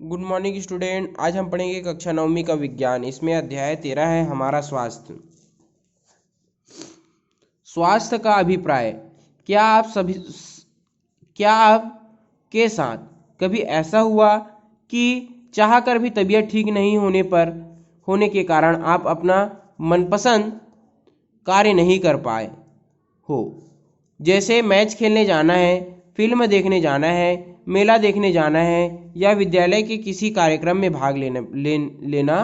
Good morning student. आज हम पढ़ेंगे कक्षा 9वीं का विज्ञान। इसमें अध्याय 13 है हमारा स्वास्थ्य। स्वास्थ्य का अभिप्राय। क्या आपके साथ कभी ऐसा हुआ कि चाहकर भी तबीयत ठीक नहीं होने के कारण आप अपना मनपसंद कार्य नहीं कर पाए हो? जैसे मैच खेलने जाना है, फिल्म देखने जाना है, मेला देखने जाना है या विद्यालय के किसी कार्यक्रम में भाग लेना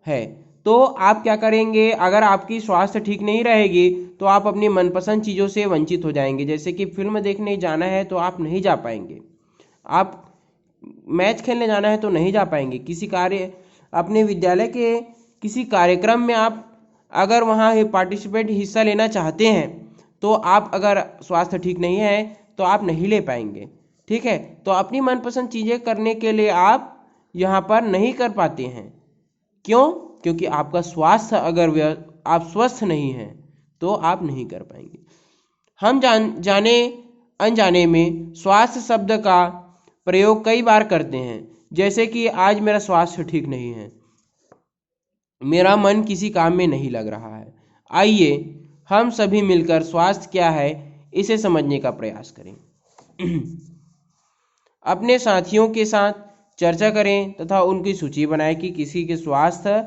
है। तो आप क्या करेंगे? अगर आपकी स्वास्थ्य ठीक नहीं रहेगी तो आप अपनी मनपसंद चीज़ों से वंचित हो जाएंगे। जैसे कि फिल्म देखने जाना है तो आप नहीं जा पाएंगे, आप मैच खेलने जाना है तो नहीं जा पाएंगे, अपने विद्यालय के किसी कार्यक्रम में आप अगर वहाँ हिस्सा लेना चाहते हैं तो आप अगर स्वास्थ्य ठीक नहीं है तो आप नहीं ले पाएंगे। ठीक है, तो अपनी मनपसंद चीज़ें करने के लिए आप यहाँ पर नहीं कर पाते हैं। क्यों? क्योंकि आपका स्वास्थ्य आप स्वस्थ नहीं हैं तो आप नहीं कर पाएंगे। हम जाने अनजाने में स्वास्थ्य शब्द का प्रयोग कई बार करते हैं। जैसे कि आज मेरा स्वास्थ्य ठीक नहीं है, मेरा मन किसी काम में नहीं लग रहा है। आइए हम सभी मिलकर स्वास्थ्य क्या है इसे समझने का प्रयास करें। अपने साथियों के साथ चर्चा करें तथा उनकी सूची बनाएं कि किसी के स्वास्थ्य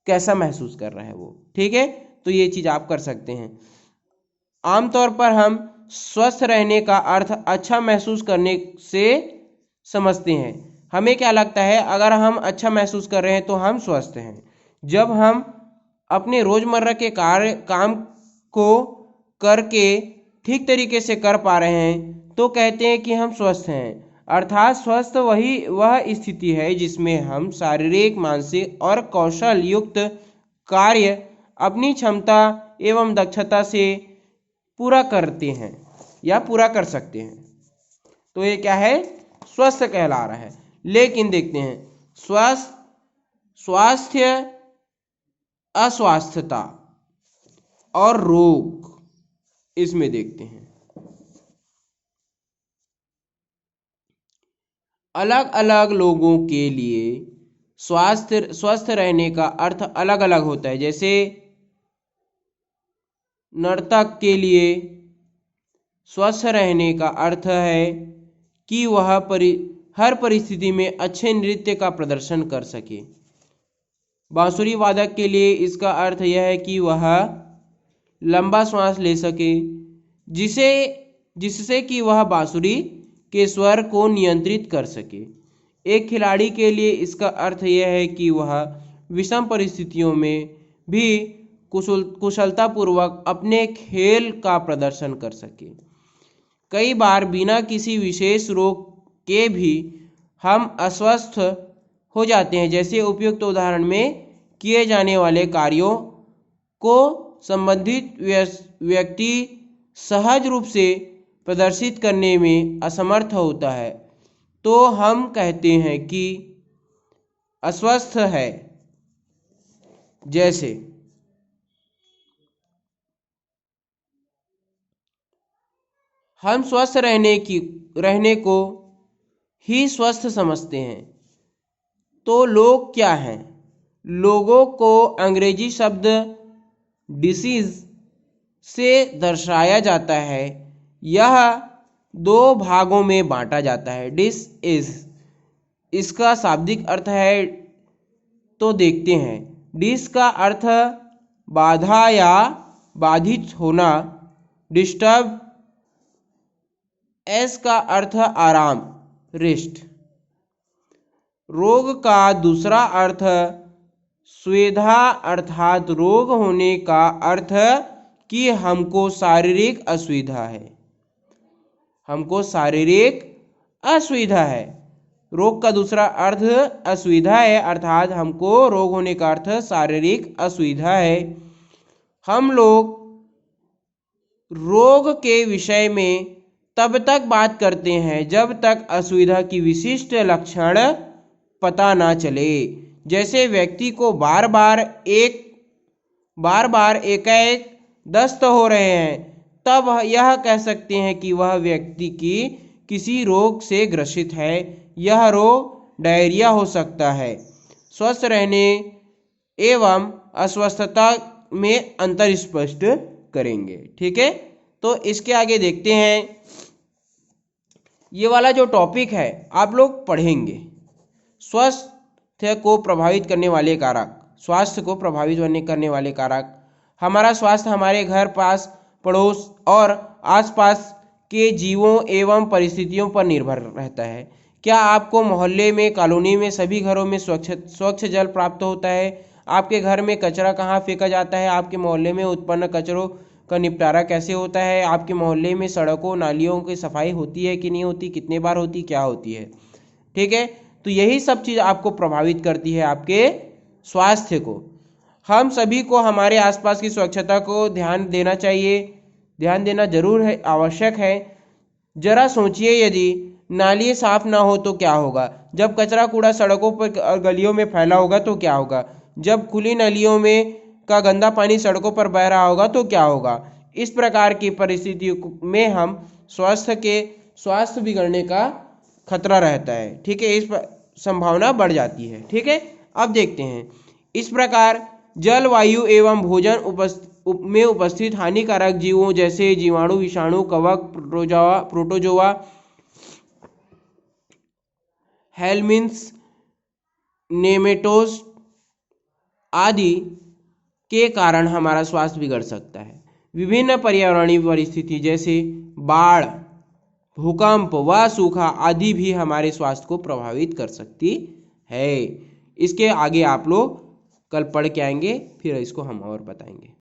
कैसा महसूस कर रहा है वो। ठीक है, तो ये चीज़ आप कर सकते हैं। आमतौर पर हम स्वस्थ रहने का अर्थ अच्छा महसूस करने से समझते हैं। हमें क्या लगता है, अगर हम अच्छा महसूस कर रहे हैं तो हम स्वस्थ हैं। जब हम अपने रोजमर्रा के काम को करके ठीक तरीके से कर पा रहे हैं तो कहते हैं कि हम स्वस्थ हैं। अर्थात स्वस्थ वह स्थिति है जिसमें हम शारीरिक, मानसिक और कौशल युक्त कार्य अपनी क्षमता एवं दक्षता से पूरा करते हैं या पूरा कर सकते हैं। तो ये क्या है? स्वस्थ कहला रहा है। लेकिन देखते हैं स्वास्थ्य, अस्वास्थ्यता और रोग, इसमें देखते हैं। अलग अलग लोगों के लिए स्वस्थ रहने का अर्थ अलग अलग होता है। जैसे नर्तक के लिए स्वस्थ रहने का अर्थ है कि वह हर परिस्थिति में अच्छे नृत्य का प्रदर्शन कर सके। बांसुरी वादक के लिए इसका अर्थ यह है कि वह लंबा श्वास ले सके जिससे कि वह बांसुरी के स्वर को नियंत्रित कर सके। एक खिलाड़ी के लिए इसका अर्थ यह है कि वह विषम परिस्थितियों में भी कुशलतापूर्वक अपने खेल का प्रदर्शन कर सके। कई बार बिना किसी विशेष रोग के भी हम अस्वस्थ हो जाते हैं। जैसे उपयुक्त उदाहरण में किए जाने वाले कार्यों को संबंधित व्यक्ति सहज रूप से प्रदर्शित करने में असमर्थ होता है तो हम कहते हैं कि अस्वस्थ है। जैसे हम स्वस्थ रहने को ही स्वस्थ समझते हैं। तो लोग क्या हैं? लोगों को अंग्रेजी शब्द डिसीज से दर्शाया जाता है। यह दो भागों में बांटा जाता है। डिस इज इसका शाब्दिक अर्थ है, तो देखते हैं। डिस का अर्थ बाधा या बाधित होना, डिस्टर्ब। एस का अर्थ आराम, रेस्ट। रोग का दूसरा अर्थ सुविधा, अर्थात रोग होने का अर्थ कि हमको शारीरिक असुविधा है। रोग का दूसरा अर्थ असुविधा है, अर्थात हमको रोग होने का अर्थ शारीरिक असुविधा है। हम लोग रोग के विषय में तब तक बात करते हैं जब तक असुविधा की विशिष्ट लक्षण पता ना चले। जैसे व्यक्ति को बार बार एकाएक दस्त हो रहे हैं, तब यह कह सकते हैं कि वह व्यक्ति की किसी रोग से ग्रसित है। यह रोग डायरिया हो सकता है। स्वस्थ रहने एवं अस्वस्थता में अंतर स्पष्ट करेंगे। ठीक है, तो इसके आगे देखते हैं। ये वाला जो टॉपिक है आप लोग पढ़ेंगे, स्वास्थ्य को प्रभावित करने वाले कारक। स्वास्थ्य को प्रभावित करने वाले कारक, हमारा स्वास्थ्य हमारे घर, पास, पड़ोस और आसपास के जीवों एवं परिस्थितियों पर निर्भर रहता है। क्या आपको मोहल्ले में, कॉलोनी में सभी घरों में स्वच्छ जल प्राप्त होता है? आपके घर में कचरा कहाँ फेंका जाता है? आपके मोहल्ले में उत्पन्न कचरों का निपटारा कैसे होता है? आपके मोहल्ले में सड़कों नालियों की सफाई होती है कि नहीं होती? कितने बार होती, क्या होती है? ठीक है, तो यही सब चीज़ आपको प्रभावित करती है आपके स्वास्थ्य को। हम सभी को हमारे आसपास की स्वच्छता को ध्यान देना चाहिए, ध्यान देना जरूर है, आवश्यक है। जरा सोचिए, यदि नाली साफ ना हो तो क्या होगा? जब कचरा कूड़ा सड़कों पर और गलियों में फैला होगा तो क्या होगा? जब खुली नालियों में का गंदा पानी सड़कों पर बह रहा होगा तो क्या होगा? इस प्रकार की परिस्थितियों में हम स्वास्थ्य बिगड़ने का खतरा रहता है। ठीक है, इस संभावना बढ़ जाती है। ठीक है, अब देखते हैं। इस प्रकार जल, वायु एवं भोजन में उपस्थित हानिकारक जीवों जैसे जीवाणु, विषाणु, कवक, प्रोटोजोआ, हेलमिन्थ्स, नेमेटोज आदि के कारण हमारा स्वास्थ्य बिगड़ सकता है। विभिन्न पर्यावरणीय परिस्थिति जैसे बाढ़, भूकंप व सूखा आदि भी हमारे स्वास्थ्य को प्रभावित कर सकती है। इसके आगे आप लोग कल पढ़ के आएंगे, फिर इसको हम और बताएंगे।